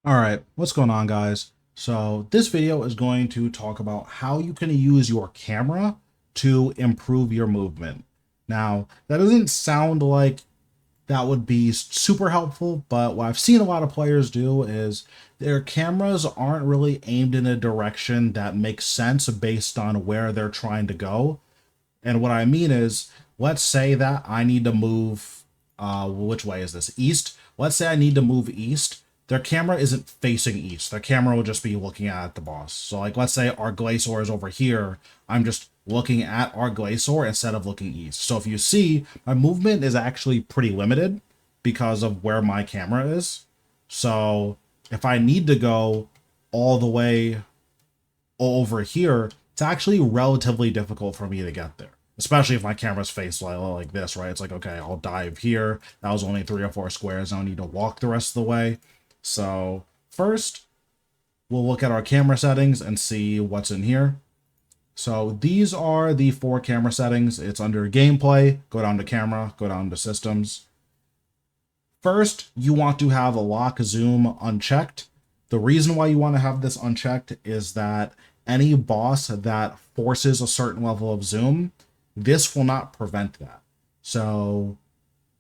All right, what's going on, guys? So this video is going to talk about how you can use your camera to improve your movement. Now, that doesn't sound like that would be super helpful, but what I've seen a lot of players do is their cameras aren't really aimed in a direction that makes sense based on where they're trying to go. And what I mean is, let's say that I need to move, which way is this? East. Let's say I need to move east. Their camera isn't facing east. Their camera will just be looking at the boss. So like, let's say our glacier is over here. I'm just looking at our glacier instead of looking east. So if you see, my movement is actually pretty limited because of where my camera is. So if I need to go all the way over here, it's actually relatively difficult for me to get there. Especially if my camera's faced like this, right? It's like, okay, I'll dive here. That was only 3 or 4 squares. I don't need to walk the rest of the way. So first, we'll look at our camera settings and see what's in here. So these are the 4 camera settings. It's under gameplay, go down to camera, go down to systems. First, you want to have a lock zoom unchecked. The reason why you want to have this unchecked is that any boss that forces a certain level of zoom, this will not prevent that. So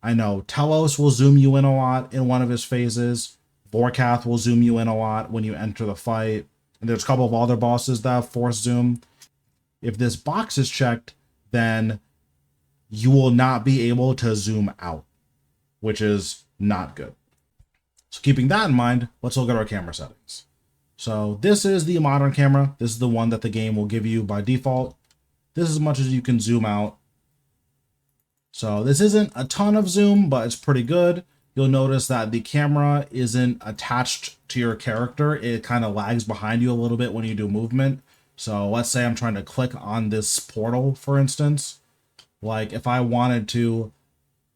I know Telos will zoom you in a lot in one of his phases. Vorkath will zoom you in a lot when you enter the fight. And there's a couple of other bosses that have force zoom. If this box is checked, then you will not be able to zoom out, which is not good. So keeping that in mind, let's look at our camera settings. So this is the modern camera. This is the one that the game will give you by default. This is as much as you can zoom out. So this isn't a ton of zoom, but it's pretty good. You'll notice that the camera isn't attached to your character. It kind of lags behind you a little bit when you do movement. So let's say I'm trying to click on this portal, for instance. Like if I wanted to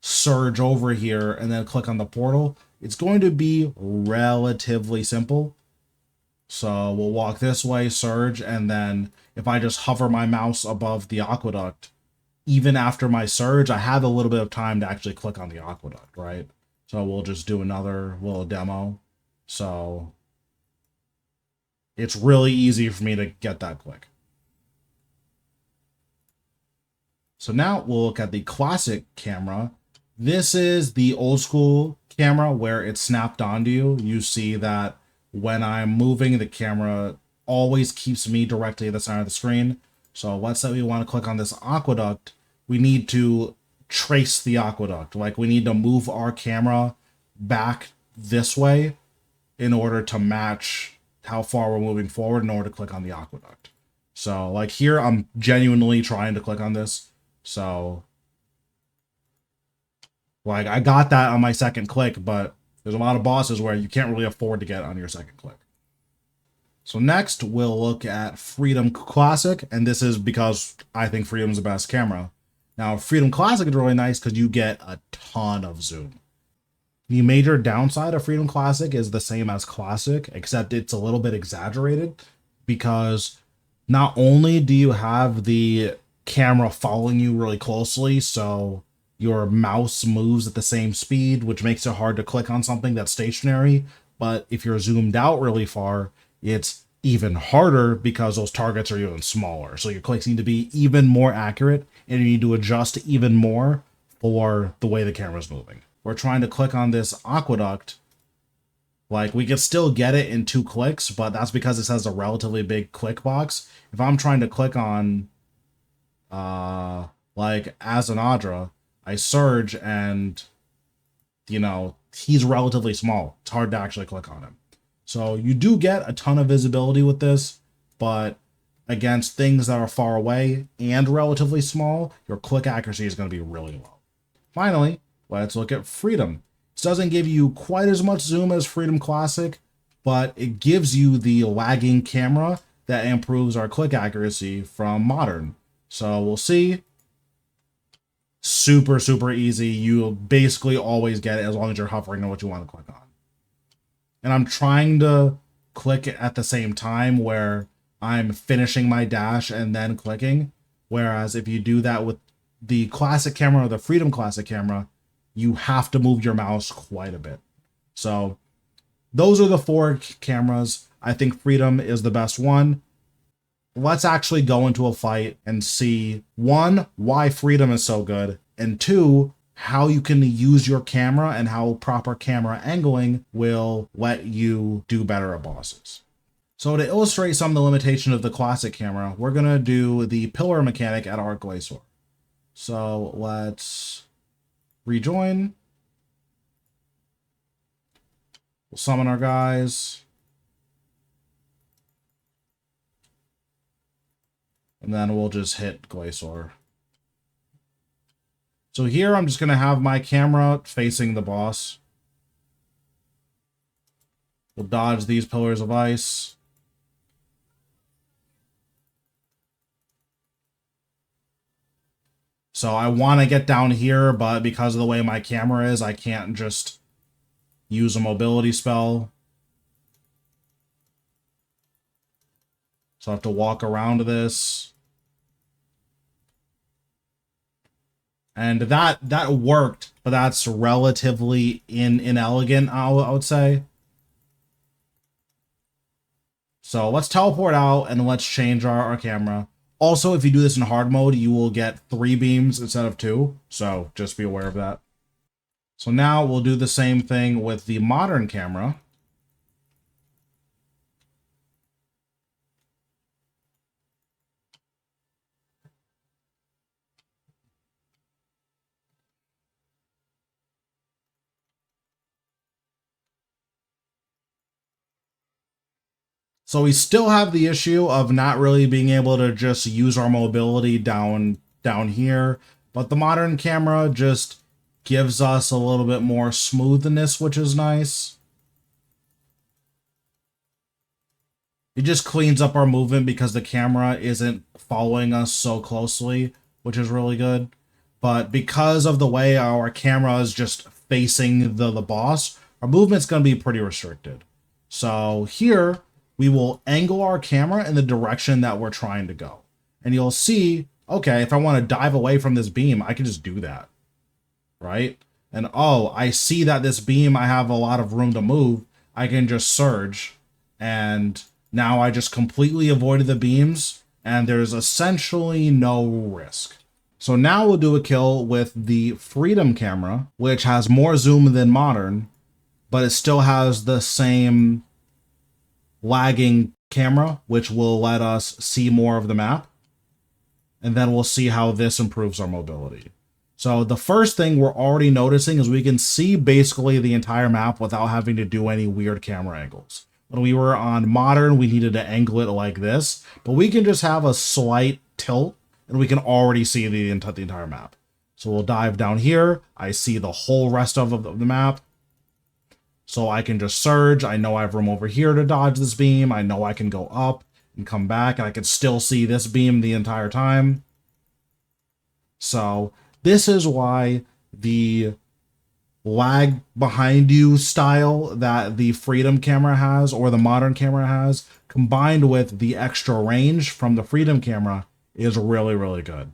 surge over here and then click on the portal, it's going to be relatively simple. So we'll walk this way, surge, and then if I just hover my mouse above the aqueduct, even after my surge, I have a little bit of time to actually click on the aqueduct, right? So we'll just do another little demo. So it's really easy for me to get that click. So now we'll look at the classic camera. This is the old school camera where it's snapped onto you. You see that when I'm moving, the camera always keeps me directly at the center of the screen. So let's say we want to click on this aqueduct. We need to trace the aqueduct. Like we need to move our camera back this way in order to match how far we're moving forward in order to click on the aqueduct. So like here, I'm genuinely trying to click on this. So like I got that on my second click, but there's a lot of bosses where you can't really afford to get on your second click. So next, we'll look at Freedom Classic, and this is because I think Freedom's the best camera. Now, Freedom Classic is really nice because you get a ton of zoom. The major downside of Freedom Classic is the same as Classic, except it's a little bit exaggerated because not only do you have the camera following you really closely, so your mouse moves at the same speed, which makes it hard to click on something that's stationary. But if you're zoomed out really far, it's even harder because those targets are even smaller. So your clicks need to be even more accurate and you need to adjust even more for the way the camera's moving. We're trying to click on this aqueduct. Like we could still get it in 2 clicks, but that's because it has a relatively big click box. If I'm trying to click on like Azanadra, I surge and, you know, he's relatively small. It's hard to actually click on him. So you do get a ton of visibility with this, but against things that are far away and relatively small, your click accuracy is going to be really low. Finally, let's look at Freedom. This doesn't give you quite as much zoom as Freedom Classic, but it gives you the lagging camera that improves our click accuracy from Modern. So we'll see. Super, super easy. You basically always get it as long as you're hovering on what you want to click on. And I'm trying to click at the same time where I'm finishing my dash and then clicking. Whereas if you do that with the classic camera or the Freedom Classic camera, you have to move your mouse quite a bit. So those are the four cameras. I think Freedom is the best one. Let's actually go into a fight and see, one, why Freedom is so good, and two, how you can use your camera and how proper camera angling will let you do better at bosses. So to illustrate some of the limitations of the classic camera, we're going to do the pillar mechanic at Art Glacier. So let's rejoin. We'll summon our guys. And then we'll just hit Glacier. So here I'm just going to have my camera facing the boss. We'll dodge these pillars of ice. So I want to get down here, but because of the way my camera is, I can't just use a mobility spell. So I have to walk around this. And that worked, but that's relatively inelegant, I would say. So let's teleport out and let's change our camera. Also, if you do this in hard mode, you will get 3 beams instead of 2. So just be aware of that. So now we'll do the same thing with the modern camera. So we still have the issue of not really being able to just use our mobility down here, but the modern camera just gives us a little bit more smoothness, which is nice. It just cleans up our movement because the camera isn't following us so closely, which is really good. But because of the way our camera is just facing the boss, our movement's going to be pretty restricted. So here, we will angle our camera in the direction that we're trying to go. And you'll see, okay, if I want to dive away from this beam, I can just do that, right? And oh, I see that this beam, I have a lot of room to move. I can just surge, and now I just completely avoided the beams, and there's essentially no risk. So now we'll do a kill with the Freedom camera, which has more zoom than modern, but it still has the same lagging camera, which will let us see more of the map. And then we'll see how this improves our mobility. So the first thing we're already noticing is we can see basically the entire map without having to do any weird camera angles. When we were on modern, we needed to angle it like this, but we can just have a slight tilt and we can already see the entire map. So we'll dive down here. I see the whole rest of the map. So I can just surge. I know I have room over here to dodge this beam. I know I can go up and come back, and I can still see this beam the entire time. So this is why the lag behind you style that the Freedom camera has, or the modern camera has, combined with the extra range from the Freedom camera, is really, really good.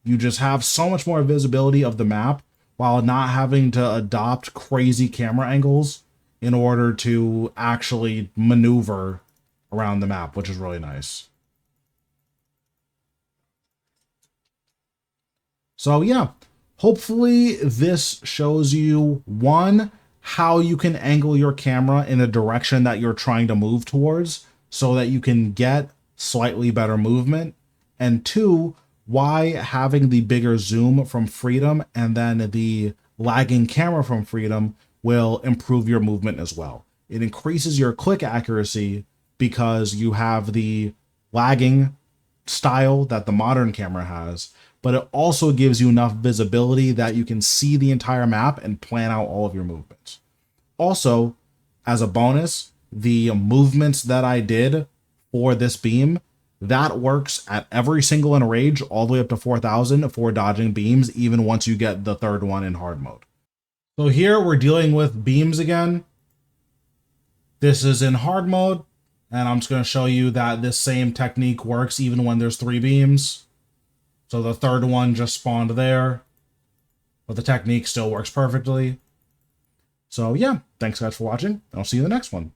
You just have so much more visibility of the map while not having to adopt crazy camera angles in order to actually maneuver around the map, which is really nice. So yeah, hopefully this shows you, one, how you can angle your camera in the direction that you're trying to move towards so that you can get slightly better movement, and two, why having the bigger zoom from Freedom and then the lagging camera from Freedom will improve your movement as well. It increases your click accuracy because you have the lagging style that the modern camera has, but it also gives you enough visibility that you can see the entire map and plan out all of your movements. Also, as a bonus, the movements that I did for this beam, that works at every single enrage all the way up to 4,000 for dodging beams, even once you get the third one in hard mode. So here we're dealing with beams again. This is in hard mode, and I'm just going to show you that this same technique works even when there's 3 beams. So the third one just spawned there, but the technique still works perfectly. So yeah, thanks guys for watching, and I'll see you in the next one.